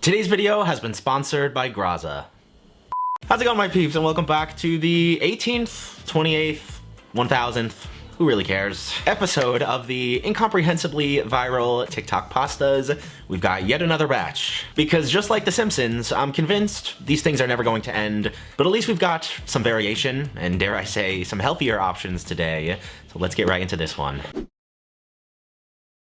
Today's video has been sponsored by Graza. How's it going, my peeps, and welcome back to the 18th, 28th, 1000th, who really cares, episode of the incomprehensibly viral TikTok pastas. We've got yet another batch. Because just like The Simpsons, I'm convinced these things are never going to end, but at least we've got some variation, and dare I say, some healthier options today. So let's get right into this one.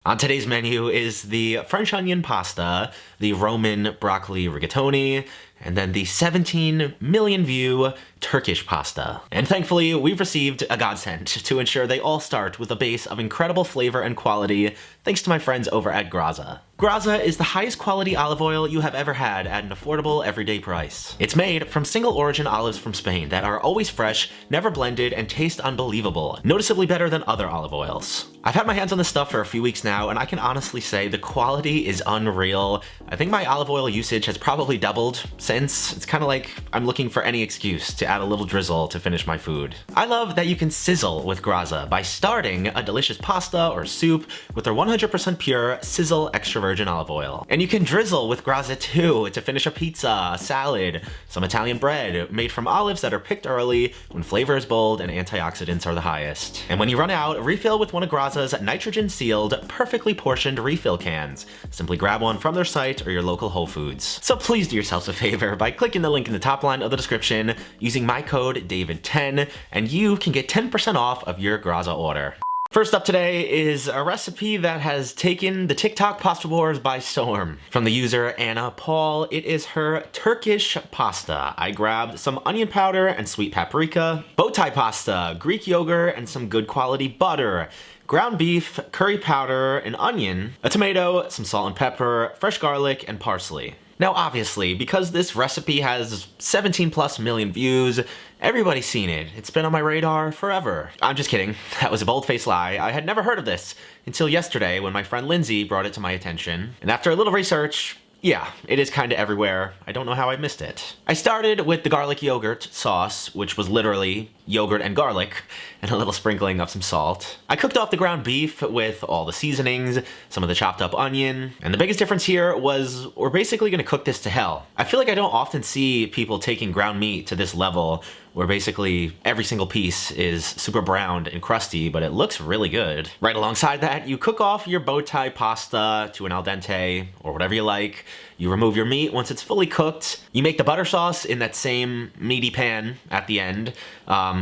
On today's menu is the French onion pasta, the Roman broccoli rigatoni, and then the 17 million view Turkish pasta. And thankfully, we've received a godsend to ensure they all start with a base of incredible flavor and quality, thanks to my friends over at Graza. Graza is the highest quality olive oil you have ever had at an affordable everyday price. It's made from single origin olives from Spain that are always fresh, never blended, and taste unbelievable, noticeably better than other olive oils. I've had my hands on this stuff for a few weeks now, and I can honestly say the quality is unreal. I think my olive oil usage has probably doubled since. It's kind of like I'm looking for any excuse to add a little drizzle to finish my food. I love that you can sizzle with Graza by starting a delicious pasta or soup with their 100% pure Sizzle extra virgin olive oil. And you can drizzle with Graza too to finish a pizza, a salad, some Italian bread made from olives that are picked early when flavor is bold and antioxidants are the highest. And when you run out, refill with one of Graza's nitrogen-sealed, perfectly portioned refill cans. Simply grab one from their site or your local Whole Foods. So please do yourselves a favor by clicking the link in the top line of the description using my code DAVID10, and you can get 10% off of your Graza order. First up today is a recipe that has taken the TikTok pasta wars by storm. From the user Anna Paul, it is her Turkish pasta. I grabbed some onion powder and sweet paprika, bow tie pasta, Greek yogurt, and some good quality butter, ground beef, curry powder, an onion, a tomato, some salt and pepper, fresh garlic, and parsley. Now obviously, because this recipe has 17 plus million views, everybody's seen it. It's been on my radar forever. I'm just kidding. That was a bold-faced lie. I had never heard of this until yesterday when my friend Lindsay brought it to my attention. And after a little research, yeah, it is kinda everywhere. I don't know how I missed it. I started with the garlic yogurt sauce, which was literally yogurt and garlic, and a little sprinkling of some salt. I cooked off the ground beef with all the seasonings, some of the chopped up onion, and the biggest difference here was we're basically gonna cook this to hell. I feel like I don't often see people taking ground meat to this level, where basically every single piece is super browned and crusty, but it looks really good. Right alongside that, you cook off your bow tie pasta to an al dente, or whatever you like. You remove your meat once it's fully cooked. You make the butter sauce in that same meaty pan at the end,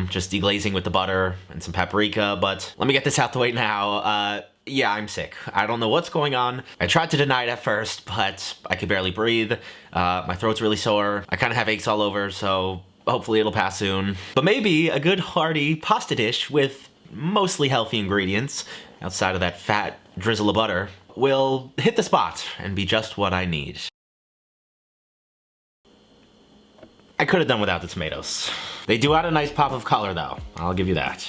just deglazing with the butter and some paprika, but let me get this out the way now. Yeah, I'm sick. I don't know what's going on. I tried to deny it at first, but I could barely breathe. My throat's really sore. I kind of have aches all over, so hopefully it'll pass soon. But maybe a good hearty pasta dish with mostly healthy ingredients, outside of that fat drizzle of butter, will hit the spot and be just what I need. I could have done without the tomatoes. They do add a nice pop of color though, I'll give you that.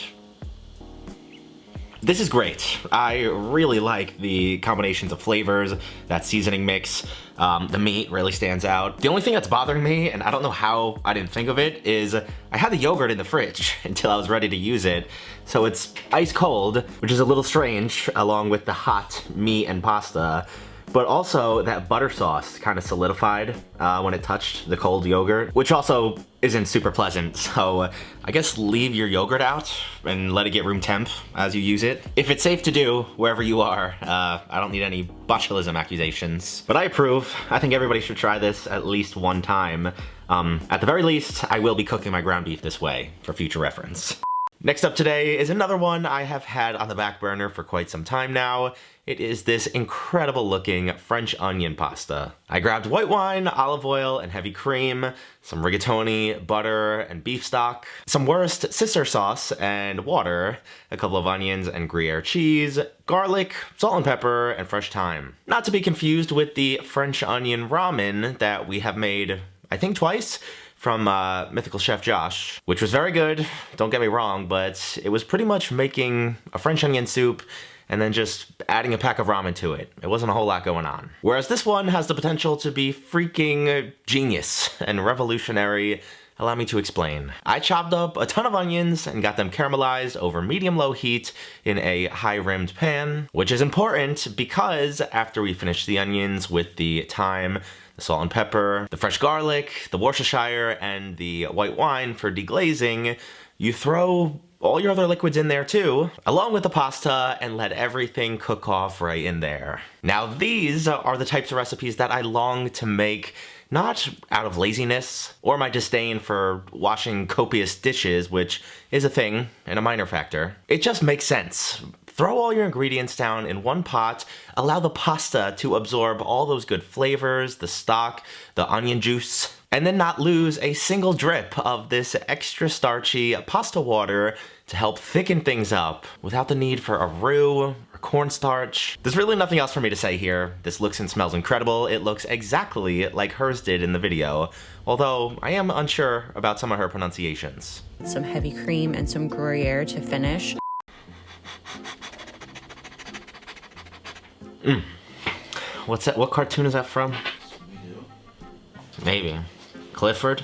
This is great. I really like the combinations of flavors, that seasoning mix. The meat really stands out. The only thing that's bothering me, and I don't know how I didn't think of it, is I had the yogurt in the fridge until I was ready to use it. So it's ice cold, which is a little strange, along with the hot meat and pasta. But also that butter sauce kind of solidified when it touched the cold yogurt, which also isn't super pleasant. So I guess leave your yogurt out and let it get room temp as you use it. If it's safe to do wherever you are, I don't need any botulism accusations. But I approve. I think everybody should try this at least one time. At the very least, I will be cooking my ground beef this way for future reference. Next up today is another one I have had on the back burner for quite some time now. It is this incredible looking French onion pasta. I grabbed white wine, olive oil, and heavy cream, some rigatoni, butter, and beef stock, some worst sister sauce and water, a couple of onions and Gruyere cheese, garlic, salt and pepper, and fresh thyme. Not to be confused with the French onion ramen that we have made, I think twice, from mythical chef Josh, which was very good, don't get me wrong, but it was pretty much making a French onion soup and then just adding a pack of ramen to it. It wasn't a whole lot going on. Whereas this one has the potential to be freaking genius and revolutionary. Allow me to explain. I chopped up a ton of onions and got them caramelized over medium-low heat in a high-rimmed pan, which is important because after we finish the onions with the thyme, the salt and pepper, the fresh garlic, the Worcestershire, and the white wine for deglazing, you throw all your other liquids in there too, along with the pasta, and let everything cook off right in there. Now these are the types of recipes that I long to make, not out of laziness or my disdain for washing copious dishes, which is a thing and a minor factor. It just makes sense. Throw all your ingredients down in one pot, allow the pasta to absorb all those good flavors, the stock, the onion juice, and then not lose a single drip of this extra starchy pasta water to help thicken things up without the need for a roux or cornstarch. There's really nothing else for me to say here. This looks and smells incredible. It looks exactly like hers did in the video, although I am unsure about some of her pronunciations. Some heavy cream and some Gruyere to finish. What's that? What cartoon is that from? Maybe. Clifford?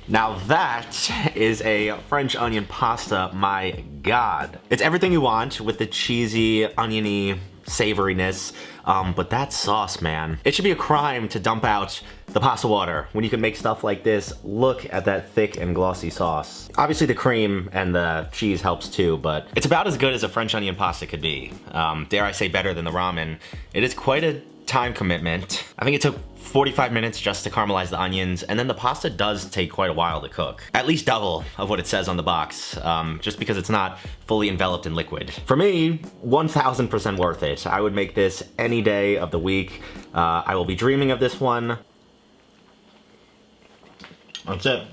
Now that is a French onion pasta, my god. It's everything you want with the cheesy, oniony savoriness, but that sauce, man. It should be a crime to dump out the pasta water when you can make stuff like this. Look at that thick and glossy sauce. Obviously the cream and the cheese helps too, but it's about as good as a French onion pasta could be. Dare I say better than the ramen. It is quite a time commitment. I think it took 45 minutes just to caramelize the onions, and then the pasta does take quite a while to cook. At least double of what it says on the box, just because it's not fully enveloped in liquid. For me, 1000% worth it. I would make this any day of the week. I will be dreaming of this one. That's it.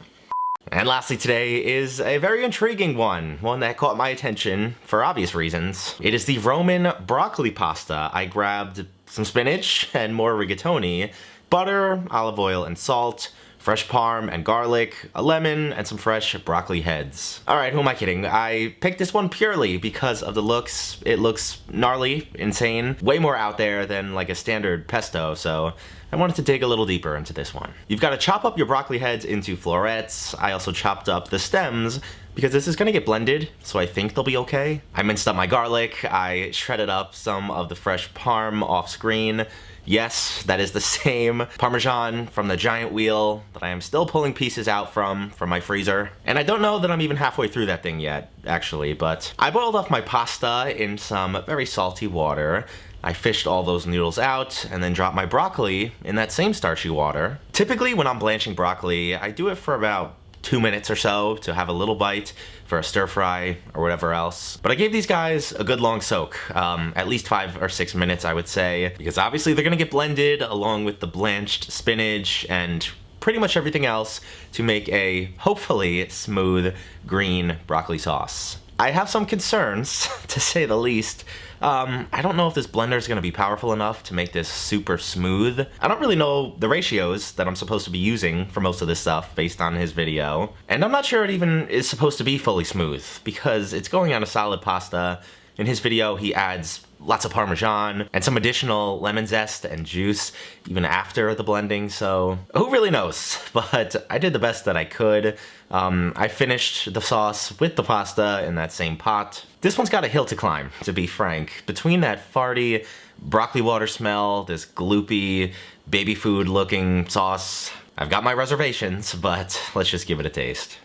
And lastly today is a very intriguing one that caught my attention for obvious reasons. It is the Roman broccoli pasta. I grabbed some spinach and more rigatoni, butter, olive oil, and salt, fresh parm and garlic, a lemon, and some fresh broccoli heads. Alright, who am I kidding? I picked this one purely because of the looks. It looks gnarly, insane, way more out there than like a standard pesto, so I wanted to dig a little deeper into this one. You've got to chop up your broccoli heads into florets. I also chopped up the stems because this is gonna get blended, so I think they'll be okay. I minced up my garlic. I shredded up some of the fresh parm off screen. Yes, that is the same Parmesan from the giant wheel that I am still pulling pieces out from my freezer. And I don't know that I'm even halfway through that thing yet, actually, but I boiled off my pasta in some very salty water. I fished all those noodles out and then dropped my broccoli in that same starchy water. Typically when I'm blanching broccoli, I do it for about 2 minutes or so to have a little bite for a stir fry or whatever else. But I gave these guys a good long soak, at least 5 or 6 minutes I would say, because obviously they're gonna get blended along with the blanched spinach and pretty much everything else to make a hopefully smooth green broccoli sauce. I have some concerns, to say the least. I don't know if this blender is going to be powerful enough to make this super smooth. I don't really know the ratios that I'm supposed to be using for most of this stuff based on his video. And I'm not sure it even is supposed to be fully smooth because it's going on a solid pasta. In his video, he adds lots of Parmesan and some additional lemon zest and juice even after the blending, so who really knows? But I did the best that I could. I finished the sauce with the pasta in that same pot. This one's got a hill to climb, to be frank. Between that farty broccoli water smell, this gloopy baby food looking sauce, I've got my reservations, but let's just give it a taste.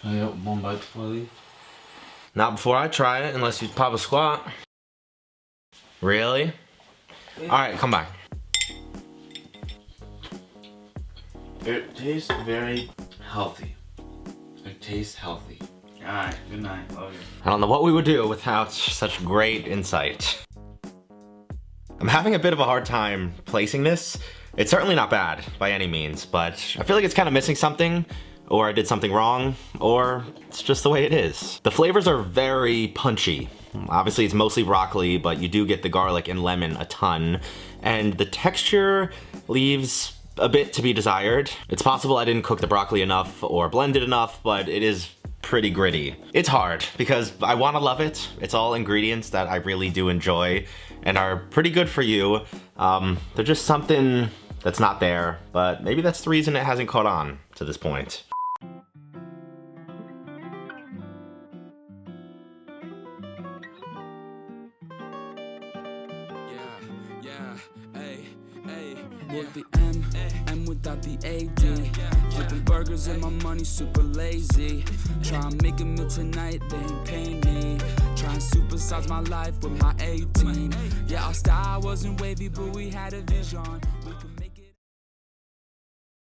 Can I get one bite before I leave? Not before I try it, unless you pop a squat. Really? Alright, come back. It tastes very healthy. It tastes healthy. Alright, good night. Love you. I don't know what we would do without such great insight. I'm having a bit of a hard time placing this. It's certainly not bad by any means, but I feel like it's kind of missing something, or I did something wrong, or it's just the way it is. The flavors are very punchy. Obviously it's mostly broccoli, but you do get the garlic and lemon a ton, and the texture leaves a bit to be desired. It's possible I didn't cook the broccoli enough or blend it enough, but it is pretty gritty. It's hard because I want to love it. It's all ingredients that I really do enjoy and are pretty good for you. They're just something that's not there, but maybe that's the reason it hasn't caught on to this point. Yeah, with the M without the AD. Flipping burgers and my money super lazy. Try and make a meal tonight, they ain't pay me. Try and supersize my life with my 18. Yeah, our style wasn't wavy, but we had a vision. We could